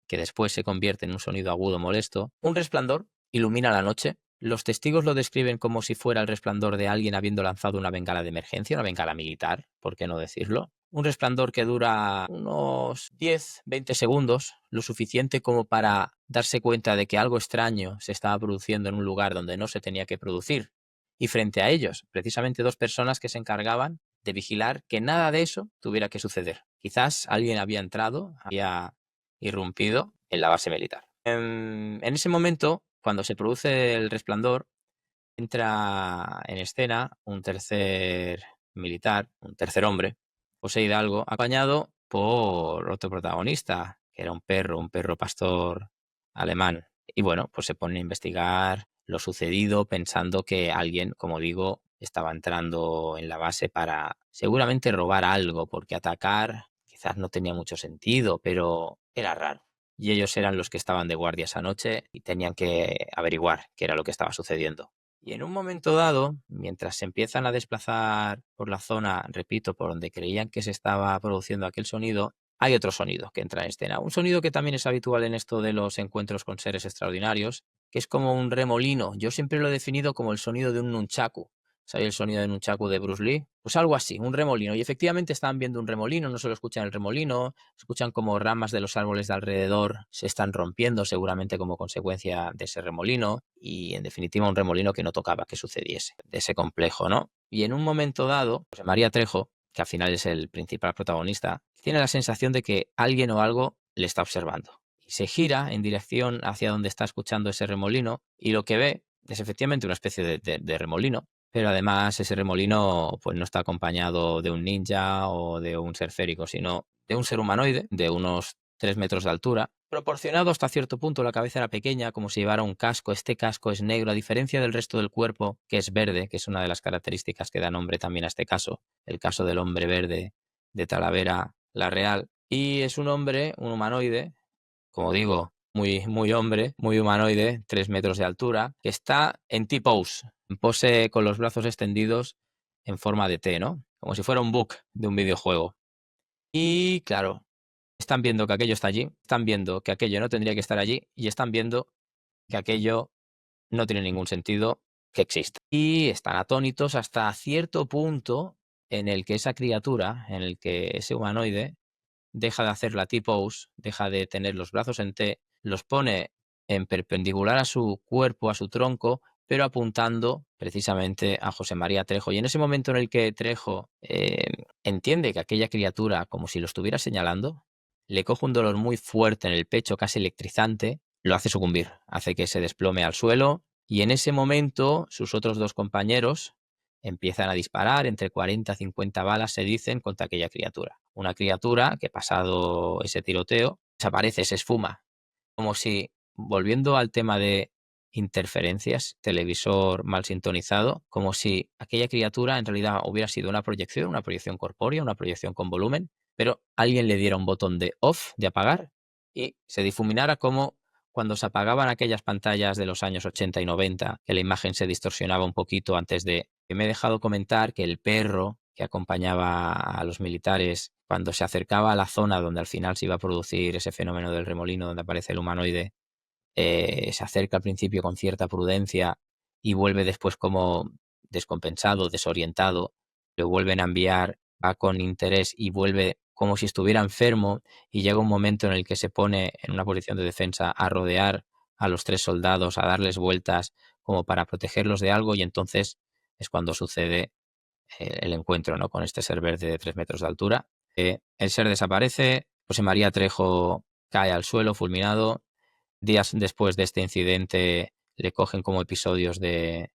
que después se convierte en un sonido agudo molesto, un resplandor ilumina la noche. Los testigos lo describen como si fuera el resplandor de alguien habiendo lanzado una bengala de emergencia, una bengala militar, ¿por qué no decirlo? Un resplandor que dura unos 10-20 segundos, lo suficiente como para darse cuenta de que algo extraño se estaba produciendo en un lugar donde no se tenía que producir. Y frente a ellos, precisamente 2 personas que se encargaban de vigilar que nada de eso tuviera que suceder. Quizás alguien había entrado, había irrumpido en la base militar. En ese momento, cuando se produce el resplandor, entra en escena un tercer militar, un tercer hombre, José Hidalgo, acompañado por otro protagonista, que era un perro pastor alemán. Y bueno, pues se pone a investigar lo sucedido pensando que alguien, como digo, estaba entrando en la base para seguramente robar algo, porque atacar quizás no tenía mucho sentido, pero era raro. Y ellos eran los que estaban de guardia esa noche y tenían que averiguar qué era lo que estaba sucediendo. Y en un momento dado, mientras se empiezan a desplazar por la zona, repito, por donde creían que se estaba produciendo aquel sonido, hay otro sonido que entra en escena. Un sonido que también es habitual en esto de los encuentros con seres extraordinarios, que es como un remolino. Yo siempre lo he definido como el sonido de un nunchaku. ¿Sabéis el sonido de nunchaku de Bruce Lee? Pues algo así, un remolino. Y efectivamente estaban viendo un remolino, no solo escuchan el remolino, escuchan como ramas de los árboles de alrededor se están rompiendo, seguramente como consecuencia de ese remolino, y en definitiva un remolino que no tocaba que sucediese, de ese complejo, ¿no? Y en un momento dado, José María Trejo, que al final es el principal protagonista, tiene la sensación de que alguien o algo le está observando. Y se gira en dirección hacia donde está escuchando ese remolino, y lo que ve es efectivamente una especie de remolino, pero además ese remolino pues no está acompañado de un ninja o de un ser férico, sino de un ser humanoide de unos 3 metros de altura, proporcionado hasta cierto punto. La cabeza era pequeña, como si llevara un casco. Este casco es negro, a diferencia del resto del cuerpo, que es verde, que es una de las características que da nombre también a este caso, el caso del hombre verde de Talavera la Real. Y es un hombre, un humanoide, como digo, muy hombre, muy humanoide, 3 metros de altura, que está en T-pose, en pose con los brazos extendidos en forma de T, ¿no? Como si fuera un bug de un videojuego. Y claro, están viendo que aquello está allí, están viendo que aquello no tendría que estar allí y están viendo que aquello no tiene ningún sentido que exista. Y están atónitos hasta cierto punto en el que esa criatura, en el que ese humanoide deja de hacer la T-pose, deja de tener los brazos en T, los pone en perpendicular a su cuerpo, a su tronco, pero apuntando precisamente a José María Trejo. Y en ese momento en el que Trejo entiende que aquella criatura, como si lo estuviera señalando, le coge un dolor muy fuerte en el pecho, casi electrizante, lo hace sucumbir, hace que se desplome al suelo, y en ese momento sus otros 2 compañeros empiezan a disparar entre 40 y 50 balas, se dicen, contra aquella criatura. Una criatura que, pasado ese tiroteo, desaparece, se esfuma. Como si, volviendo al tema de interferencias, televisor mal sintonizado, como si aquella criatura en realidad hubiera sido una proyección corpórea, una proyección con volumen, pero alguien le diera un botón de off, de apagar, y se difuminara como cuando se apagaban aquellas pantallas de los años 80 y 90, que la imagen se distorsionaba un poquito antes de... Que me he dejado comentar que el perro que acompañaba a los militares cuando se acercaba a la zona donde al final se iba a producir ese fenómeno del remolino donde aparece el humanoide, se acerca al principio con cierta prudencia y vuelve después como descompensado, desorientado, lo vuelven a enviar, va con interés y vuelve como si estuviera enfermo, y llega un momento en el que se pone en una posición de defensa a rodear a los 3 soldados, a darles vueltas como para protegerlos de algo, y entonces es cuando sucede el encuentro, ¿no?, con este ser verde de 3 metros de altura. El ser desaparece, José María Trejo cae al suelo fulminado. Días después de este incidente le cogen como episodios de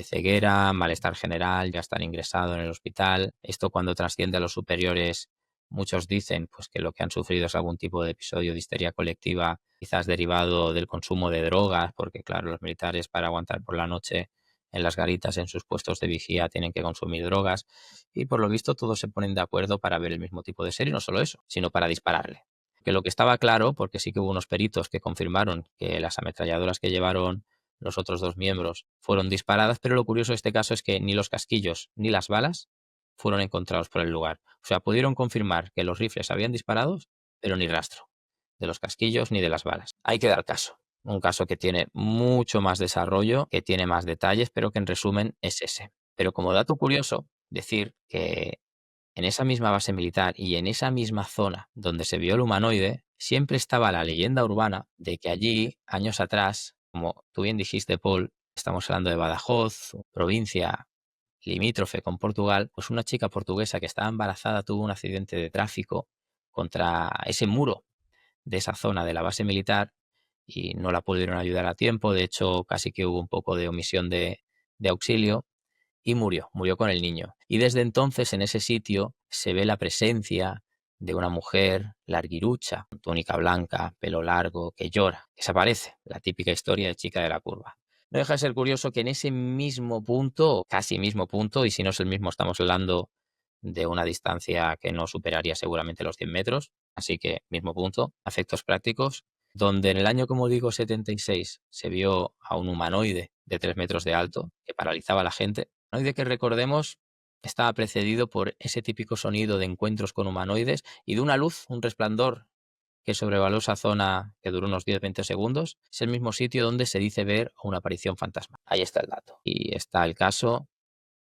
ceguera, malestar general, ya están ingresados en el hospital. Esto, cuando trasciende a los superiores, muchos dicen pues que lo que han sufrido es algún tipo de episodio de histeria colectiva, quizás derivado del consumo de drogas, porque claro, los militares, para aguantar por la noche en las garitas, en sus puestos de vigía, tienen que consumir drogas, y por lo visto todos se ponen de acuerdo para ver el mismo tipo de ser, y no solo eso, sino para dispararle. Que lo que estaba claro, porque sí que hubo unos peritos que confirmaron que las ametralladoras que llevaron los otros 2 miembros fueron disparadas, pero lo curioso de este caso es que ni los casquillos ni las balas fueron encontrados por el lugar. O sea, pudieron confirmar que los rifles habían disparado, pero ni rastro de los casquillos ni de las balas. Ahí queda el caso. Un caso que tiene mucho más desarrollo, que tiene más detalles, pero que en resumen es ese. Pero como dato curioso, decir que en esa misma base militar y en esa misma zona donde se vio el humanoide, siempre estaba la leyenda urbana de que allí, años atrás, como tú bien dijiste, Paul, estamos hablando de Badajoz, provincia limítrofe con Portugal, pues una chica portuguesa que estaba embarazada tuvo un accidente de tráfico contra ese muro de esa zona de la base militar y no la pudieron ayudar a tiempo. De hecho, casi que hubo un poco de omisión de auxilio, y murió con el niño. Y desde entonces en ese sitio se ve la presencia de una mujer larguirucha, con túnica blanca, pelo largo, que llora, que se aparece, la típica historia de chica de la curva. No deja de ser curioso que en ese mismo punto, casi mismo punto, y si no es el mismo estamos hablando de una distancia que no superaría seguramente los 100 metros, así que mismo punto, a efectos prácticos, donde en el año, como digo, 76 se vio a un humanoide de 3 metros de alto que paralizaba a la gente. Humanoide que, recordemos, estaba precedido por ese típico sonido de encuentros con humanoides y de una luz, un resplandor que sobrevoló esa zona, que duró unos 10-20 segundos. Es el mismo sitio donde se dice ver una aparición fantasma. Ahí está el dato. Y está el caso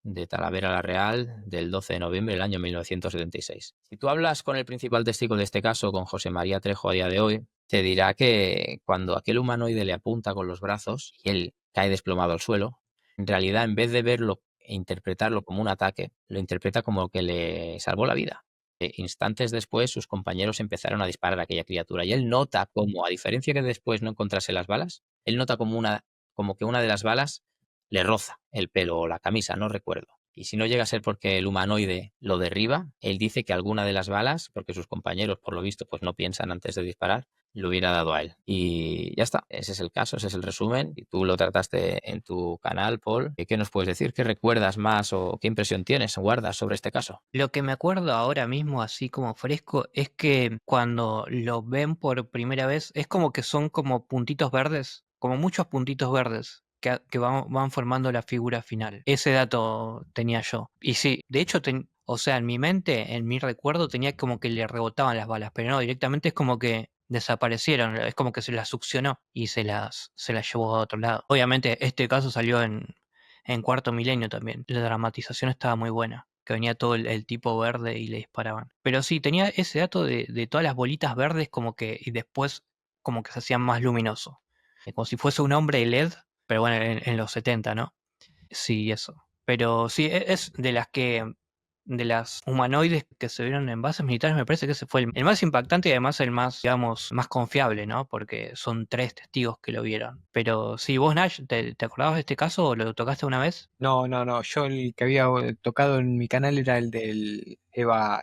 de Talavera la Real del 12 de noviembre del año 1976. Si tú hablas con el principal testigo de este caso, con José María Trejo, a día de hoy, te dirá que cuando aquel humanoide le apunta con los brazos y él cae desplomado al suelo, en realidad, en vez de verlo e interpretarlo como un ataque, lo interpreta como que le salvó la vida. Instantes después, sus compañeros empezaron a disparar a aquella criatura y él nota como, a diferencia que después no encontrase las balas, él nota como que una de las balas le roza el pelo o la camisa, no recuerdo. Y si no llega a ser porque el humanoide lo derriba, él dice que alguna de las balas, porque sus compañeros, por lo visto, pues no piensan antes de disparar, lo hubiera dado a él. Y ya está, ese es el caso, ese es el resumen. Y tú lo trataste en tu canal, Paul. ¿Qué nos puedes decir? ¿Qué recuerdas más o qué impresión tienes o guardas sobre este caso? Lo que me acuerdo ahora mismo, así como fresco, es que cuando lo ven por primera vez, es como que son como puntitos verdes, como muchos puntitos verdes que van formando la figura final. Ese dato tenía yo. Y sí, de hecho, o sea, en mi mente, en mi recuerdo, tenía como que le rebotaban las balas, pero no, directamente es como que desaparecieron, es como que se las succionó y se las llevó a otro lado. Obviamente, este caso salió en Cuarto Milenio también. La dramatización estaba muy buena, que venía todo el tipo verde y le disparaban. Pero sí, tenía ese dato de todas las bolitas verdes como que, y después como que se hacían más luminoso. Como si fuese un hombre LED, pero bueno, en los 70, ¿no? Sí, eso. Pero sí, es de las humanoides que se vieron en bases militares, me parece que ese fue el más impactante y además el más, digamos, más confiable, ¿no? Porque son 3 testigos que lo vieron. Pero sí, vos, Nash, ¿te acordabas de este caso o lo tocaste una vez? No, no, no. Yo el que había tocado en mi canal era el del Eva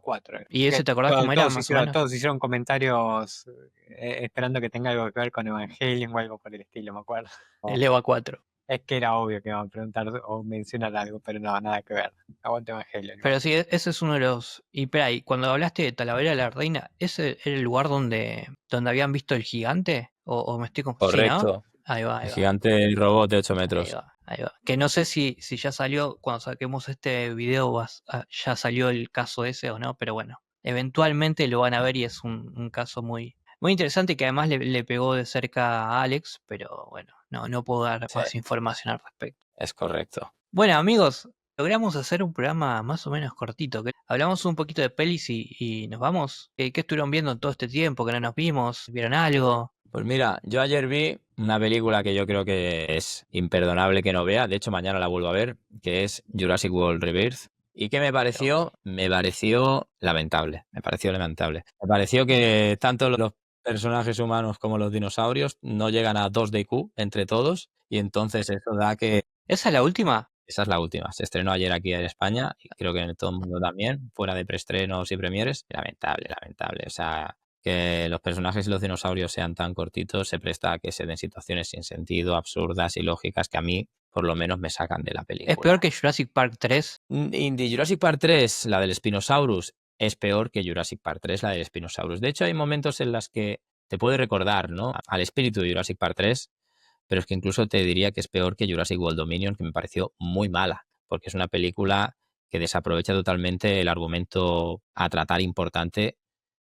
4. ¿Y ese Que te acordás cómo era, todos más o hicieron, menos? todos hicieron comentarios esperando que tenga algo que ver con Evangelion o algo por el estilo, me acuerdo. El EVA 4. Es que era obvio que iban a preguntar o mencionar algo, pero no, nada que ver. Aguante Evangelion. Pero sí, ese es uno de los... Y espera, y cuando hablaste de Talavera de la Reina, ¿ese era el lugar donde habían visto el gigante? ¿O me estoy confundiendo? Sí, ¿no? Correcto. Ahí va, El ahí va. gigante robot de 8 Ahí metros. va, ahí va. Que no sé si ya salió, cuando saquemos este video, ya salió el caso ese o no, pero bueno, eventualmente lo van a ver y es un caso muy, Muy interesante que además le pegó de cerca a Alex, pero bueno, no puedo dar Sí, más información al respecto. es correcto. Bueno, amigos, logramos hacer un programa más o menos cortito. Hablamos un poquito de pelis y nos vamos. ¿Qué estuvieron viendo en todo este tiempo que no nos vimos? ¿Vieron algo? Pues mira, yo ayer vi una película que yo creo que es imperdonable que no vea, de hecho mañana la vuelvo a ver, que es Jurassic World Rebirth. ¿Y qué me pareció? Me pareció lamentable, me pareció lamentable. Me pareció que tanto los personajes humanos como los dinosaurios no llegan a 2 de IQ entre todos y entonces eso da que... ¿Esa es la última? Esa es la última. Se estrenó ayer aquí en España y creo que en todo el mundo también, fuera de preestrenos y premieres. Lamentable, lamentable. O sea, que los personajes y los dinosaurios sean tan cortitos se presta a que se den situaciones sin sentido, absurdas, ilógicas, que a mí por lo menos me sacan de la película. ¿Es peor que Jurassic Park 3? De Jurassic Park 3, la del Spinosaurus, es peor que Jurassic Park 3, la del Spinosaurus. De hecho, hay momentos en los que te puede recordar, ¿no?, al espíritu de Jurassic Park 3, pero es que incluso te diría que es peor que Jurassic World Dominion, que me pareció muy mala, porque es una película que desaprovecha totalmente el argumento a tratar importante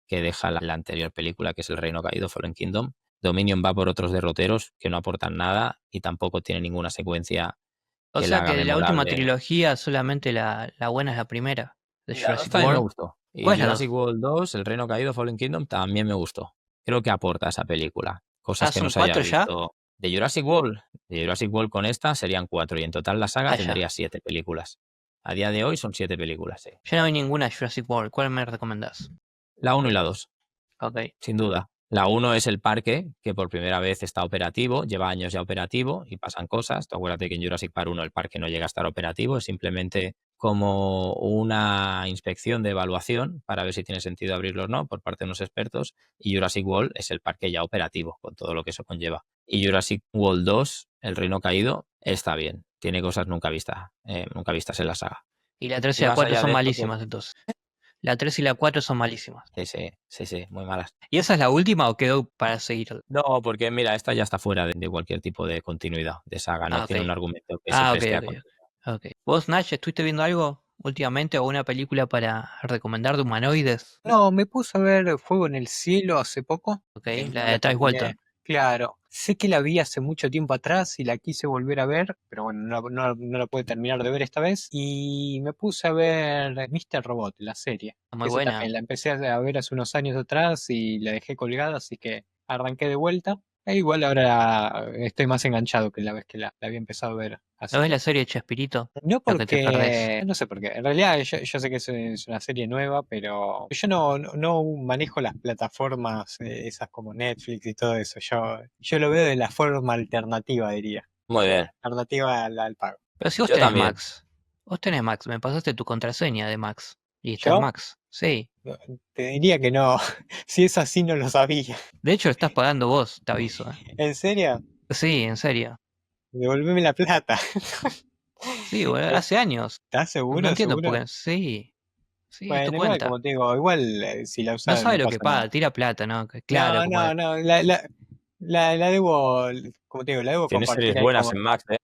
que deja la anterior película, que es El Reino Caído, Fallen Kingdom. Dominion va por otros derroteros que no aportan nada y tampoco tiene ninguna secuencia O que la sea haga que la última memorable. trilogía solamente la buena es la primera de Y la 2 Jurassic también me World. gustó. Y ¿Cuál es la Jurassic 2? World 2, El Reino Caído, Fallen Kingdom, también me gustó. Creo que aporta esa película. Cosas que no ¿Son se haya 4 ya? visto. De Jurassic World con esta serían 4 y en total la saga Ah, tendría ya. 7 películas. A día de hoy son 7 películas, sí. Yo no vi ninguna de Jurassic World. ¿Cuál me recomendás? La 1 y la 2, Ok. sin duda. La 1 es el parque que por primera vez está operativo, lleva años ya operativo y pasan cosas. Tú acuérdate que en Jurassic Park 1 el parque no llega a estar operativo, es simplemente como una inspección de evaluación para ver si tiene sentido abrirlo o no por parte de unos expertos. Y Jurassic World es el parque ya operativo, con todo lo que eso conlleva. Y Jurassic World 2, El Reino Caído, está bien. Tiene cosas nunca vistas en la saga. Y la 3 y Y la más 4 allá son de esto, pues, malísimas entonces. La 3 y la 4 son malísimas. sí, muy malas. ¿Y esa es la última o quedó para seguir? No, porque mira, esta ya está fuera de cualquier tipo de continuidad de saga, no Ah, ok. tiene un argumento que se Ah, ok, preste a ok. continuidad. Ok. ¿Vos, Nash, estuviste viendo algo últimamente o una película para recomendar de humanoides? No, me puse a ver Fuego en el Cielo hace poco. Ok, No la la de Travis terminé. Walton. Claro, sé que la vi hace mucho tiempo atrás y la quise volver a ver, pero bueno, no la pude terminar de ver esta vez. Y me puse a ver Mr. Robot, la serie. Muy Esa buena. también la empecé a ver hace unos años atrás y la dejé colgada, así que arranqué de vuelta. E igual ahora estoy más enganchado que la vez que la había empezado a ver ¿No hace ves la poco. serie de Chespirito? No Lo que te perdés. porque, no sé por qué, en realidad yo sé que es una serie nueva, pero yo no manejo las plataformas esas como Netflix y todo eso, yo lo veo de la forma alternativa, diría, Muy bien, alternativa al pago. Pero si vos yo tenés también. Max. Vos tenés Max. Me pasaste tu contraseña de Max. Y está en ¿Yo? Max. Sí. No, te diría que no, si es así no lo sabía. De hecho, lo estás pagando vos, te aviso. ¿En serio? Sí, en serio. Devolveme la plata. Sí, boludo, hace años. ¿Estás No seguro? entiendo por ¿Seguro? qué. Sí. Sí, es tu Bueno, igual cuenta. como te digo, igual si la No usas sabe no lo que pasa nada. paga, tira plata, ¿no? Claro, No, como no, no, la debo, como te digo, la debo Tienes series compartir ahí buenas como, en Max, ¿eh?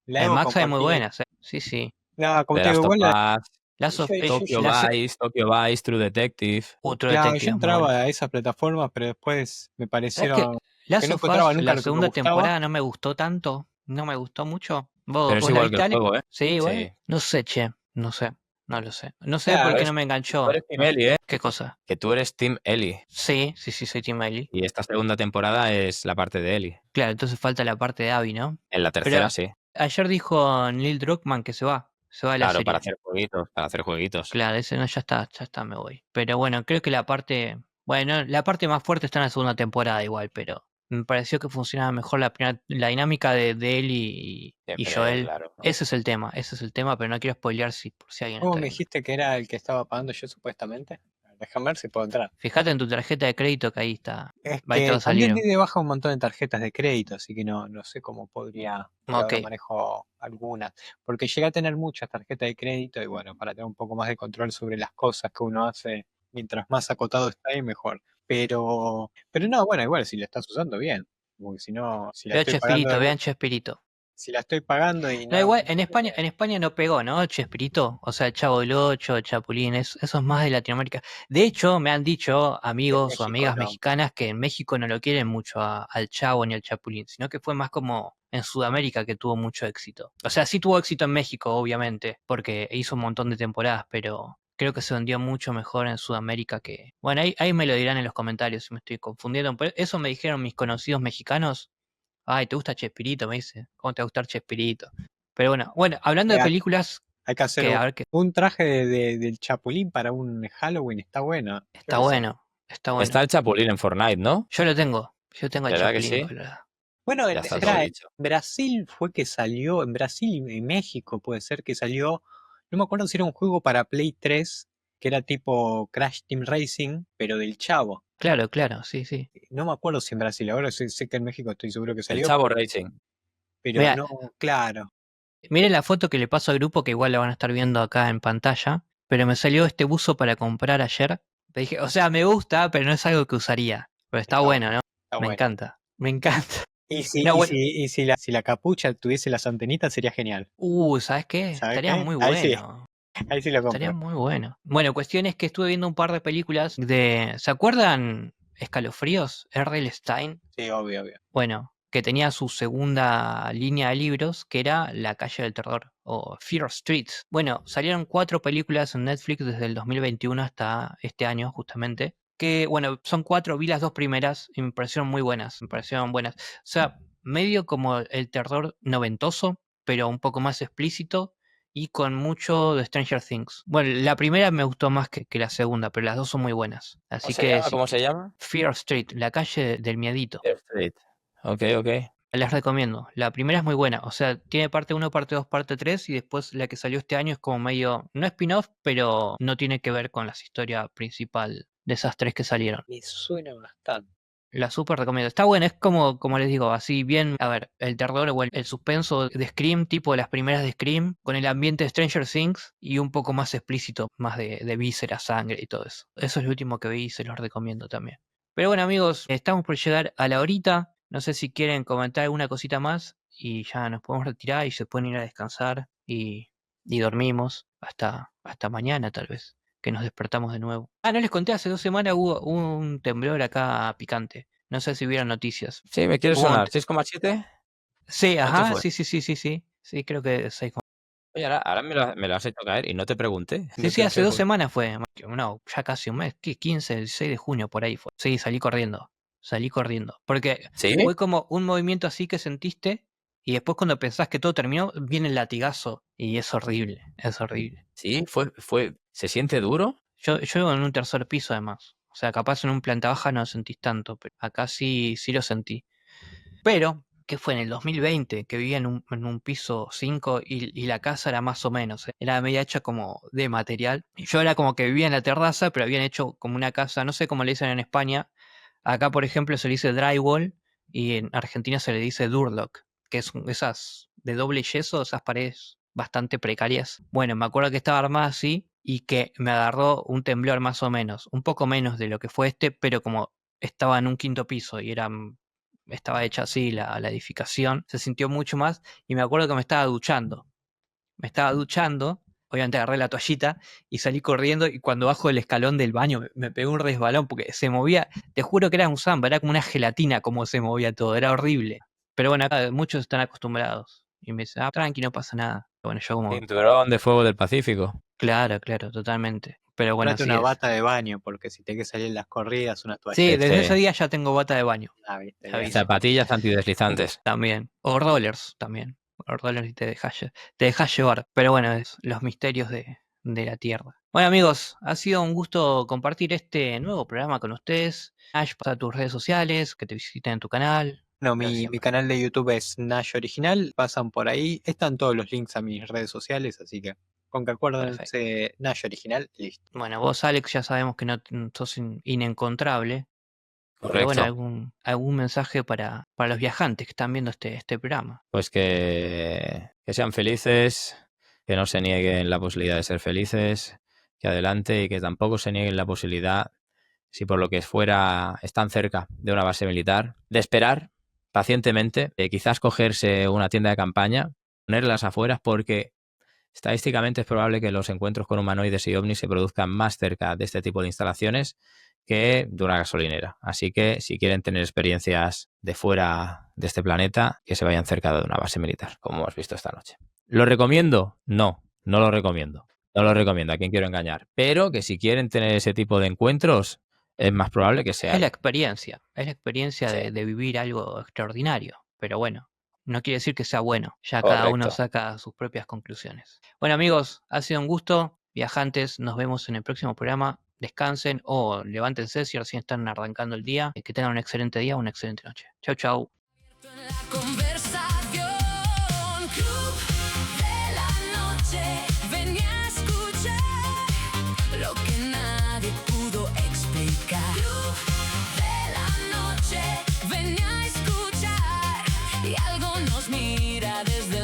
la en debo Max hay muy compartir. buenas, ¿eh? Sí, sí. No, como The te digo, Last of igual Us, Last of Tokyo la se- Vice, Tokyo Vice, True Detective. True claro, yo Detective es muy buena. entraba a esas plataformas, pero después me ¿Sabes qué? parecieron que Last no of encontraba Us, nunca la lo que me segunda gustaba. temporada no me gustó tanto. No me gustó mucho. ¿Vos, Pero es vos la igual que viste, el Ale? juego, ¿eh? Sí, igual. Sí. No sé, che. No sé. No lo sé. No sé por Claro, qué Pero no me tú enganchó. eres Team No sé. Ellie, ¿eh? ¿Qué cosa? Que tú eres Team Ellie. Sí, sí, sí, soy Team Ellie. Y esta segunda temporada es la parte de Ellie. Claro, entonces falta la parte de Abby, ¿no? En la Pero tercera, sí. ayer dijo Neil Druckmann que se va. Se va de la Claro, para serie. hacer jueguitos, para hacer jueguitos. Claro, ese no, ya está, me voy. Pero bueno, creo que la parte. Bueno, la parte más fuerte está en la segunda temporada igual, pero me pareció que funcionaba mejor la dinámica de él y Siempre, Joel. claro. Ese es el tema, pero no quiero spoilear por si alguien ¿cómo está me viendo. dijiste que era el que estaba pagando yo supuestamente? Déjame ver si puedo entrar. Fíjate en tu tarjeta de crédito que ahí está. Es Ahí te va que a también di salir. de baja un montón de tarjetas de crédito, así que no sé cómo podría, por Ok. ahora manejo algunas, porque llegué a tener muchas tarjetas de crédito y bueno, para tener un poco más de control sobre las cosas que uno hace, mientras más acotado está ahí, mejor. Pero no, bueno, igual si la estás usando bien, porque si no, si la estoy pagando de Vean Chespirito. Si la estoy pagando y No, no... igual, en España no pegó, ¿no? Chespirito, o sea, el Chavo del Ocho, Chapulín, eso es más de Latinoamérica. De hecho, me han dicho En amigos o México amigas no. mexicanas que en México no lo quieren mucho al Chavo ni al Chapulín, sino que fue más como en Sudamérica que tuvo mucho éxito. O sea, sí tuvo éxito en México, obviamente, porque hizo un montón de temporadas, pero creo que se vendió mucho mejor en Sudamérica que... Bueno, ahí me lo dirán en los comentarios si me estoy confundiendo. Pero eso me dijeron mis conocidos mexicanos. Ay, ¿te gusta Chespirito? Me dice. ¿Cómo te va a gustar Chespirito? Pero bueno, hablando de Hay, películas, hay que hacer que a ver que un traje del Chapulín para un Halloween, está bueno. Yo está qué sé. bueno, está Está bueno. el Chapulín en Fortnite, ¿no? Yo lo tengo, yo tengo el ¿Verdad que Chapulín sí? colorado. Bueno, Ya está Sí, todo sí. dicho. Brasil fue que salió, en Brasil y en México puede ser que salió, no me acuerdo si era un juego para Play 3, que era tipo Crash Team Racing, pero del Chavo. Claro, claro, sí, sí. No me acuerdo si en Brasil, ahora sé que en México estoy seguro que El salió, Chavo Racing. pero Mira, no, claro. miren la foto que le paso al grupo, que igual la van a estar viendo acá en pantalla, pero me salió este buzo para comprar ayer. Te dije, o sea, me gusta, pero no es algo que usaría. Pero está Está bueno, bueno, ¿no? está Me bueno. encanta, me encanta. Y si, No, y bueno, si, y si la capucha tuviese las antenitas sería genial. ¿sabes qué? ¿Sabes Estaría qué? muy Ahí sí, bueno. ahí sí lo Estaría compro. muy bueno. Bueno, cuestión es que estuve viendo un par de películas de... ¿Se acuerdan Escalofríos? R.L. Stein. Sí, obvio, obvio. Bueno, que tenía su segunda línea de libros, que era La calle del terror, o Fear Street. Bueno, salieron 4 películas en Netflix desde el 2021 hasta este año, justamente. Que, bueno, son 4, vi las 2 primeras y me parecieron muy buenas, me parecieron buenas. O sea, medio como el terror noventoso, pero un poco más explícito y con mucho de Stranger Things. Bueno, la primera me gustó más que la segunda, pero las dos son muy buenas. ¿Cómo Así se que llama? sí, ¿Cómo se llama? Fear Street, la calle del miedito. Fear Street. Ok, ok. Les recomiendo. La primera es muy buena. O sea, tiene parte uno, parte 2, parte 3 y después la que salió este año es como medio, no spin-off, pero no tiene que ver con la historia principal de esas 3 que salieron. Me suena bastante. La super recomiendo. Está buena, es como les digo, así bien, a ver, el terror o el suspenso de Scream, tipo de las primeras de Scream, con el ambiente de Stranger Things y un poco más explícito, más de vísceras, sangre y todo eso. Eso es lo último que vi y se los recomiendo también. Pero bueno, amigos, estamos por llegar a la horita. No sé si quieren comentar alguna cosita más y ya nos podemos retirar y se pueden ir a descansar y dormimos hasta mañana tal vez, que nos despertamos de nuevo. Ah, no les conté, hace 2 semanas hubo un temblor acá picante. No sé si vieron noticias. Sí, me quiere Hubo sonar. ¿6,7? Sí, ¿Cuánto ajá, fue? sí, sí, sí, sí, sí. Sí, creo que 6. Oye, ahora me lo has hecho caer y no te pregunté. Sí, No sí, te hace 2 preocupes. semanas fue. No, ya casi un mes. ¿Qué? 15, 16 de junio por ahí fue. Sí, salí corriendo. Salí corriendo. Porque ¿Sí? fue como un movimiento así que sentiste y después cuando pensás que todo terminó, viene el latigazo y es horrible, es horrible. Sí, ¿se siente duro? Yo vivo en un tercer piso además. O sea, capaz en un planta baja no lo sentís tanto, pero acá sí, sí lo sentí. Pero, que fue en el 2020, que vivía en un piso 5 y la casa era más o menos, era media hecha como de material. Y yo era como que vivía en la terraza, pero habían hecho como una casa, no sé cómo le dicen en España. Acá, por ejemplo, se le dice drywall y en Argentina se le dice durlock, que es esas de doble yeso, esas paredes bastante precarias. Bueno, me acuerdo que estaba armada así y que me agarró un temblor más o menos, un poco menos de lo que fue este, pero como estaba en un quinto piso y estaba hecha así la edificación, se sintió mucho más y me acuerdo que me estaba duchando. Me estaba duchando, obviamente agarré la toallita y salí corriendo y cuando bajo el escalón del baño me pegó un resbalón porque se movía, te juro que era un samba, era como una gelatina como se movía todo, era horrible. Pero bueno, acá muchos están acostumbrados y me dicen, tranqui, no pasa nada. Bueno, yo como, Cinturón de fuego del Pacífico. claro, claro, totalmente. Pero bueno, Comprate así una es. bata de baño, porque si te que salir en las corridas, una Sí, toallita. desde ese Sí. día ya tengo bata de baño, Viste, te bien. aviso. Zapatillas antideslizantes. También. O rollers también. O rollers y te dejas llevar. Pero bueno, es los misterios de la Tierra. Bueno amigos, ha sido un gusto compartir este nuevo programa con ustedes. Ash, pasa a tus redes sociales, que te visiten en tu canal. No, Lo de mi siempre. canal de YouTube es Nash Original, pasan por ahí, están todos los links a mis redes sociales, así que con que Perfecto. acuérdense Nash Original, listo. Bueno, vos Alex ya sabemos que no sos inencontrable. Pero bueno, Correcto. algún mensaje para los viajantes que están viendo este programa. Pues que sean felices, que no se nieguen la posibilidad de ser felices, que adelante y que tampoco se nieguen la posibilidad, si por lo que fuera están cerca de una base militar, de esperar pacientemente, quizás cogerse una tienda de campaña, ponerlas afuera, porque estadísticamente es probable que los encuentros con humanoides y ovnis se produzcan más cerca de este tipo de instalaciones que de una gasolinera. Así que si quieren tener experiencias de fuera de este planeta, que se vayan cerca de una base militar, como hemos visto esta noche. ¿Lo recomiendo? No, no lo recomiendo. No lo recomiendo, a quien quiero engañar. Pero que si quieren tener ese tipo de encuentros, es más probable que sea. Es la experiencia Sí. de vivir algo extraordinario. Pero bueno, no quiere decir que sea bueno. Ya cada uno Correcto. saca sus propias conclusiones. Bueno, amigos, ha sido un gusto. Viajantes, nos vemos en el próximo programa. Descansen o levántense si recién están arrancando el día. Que tengan un excelente día, una excelente noche. Chau, chau. La conversación, Club de la Noche, ven y escucha lo que nadie pudo explicar. Club de la Noche, ven a escuchar y algo nos mira desde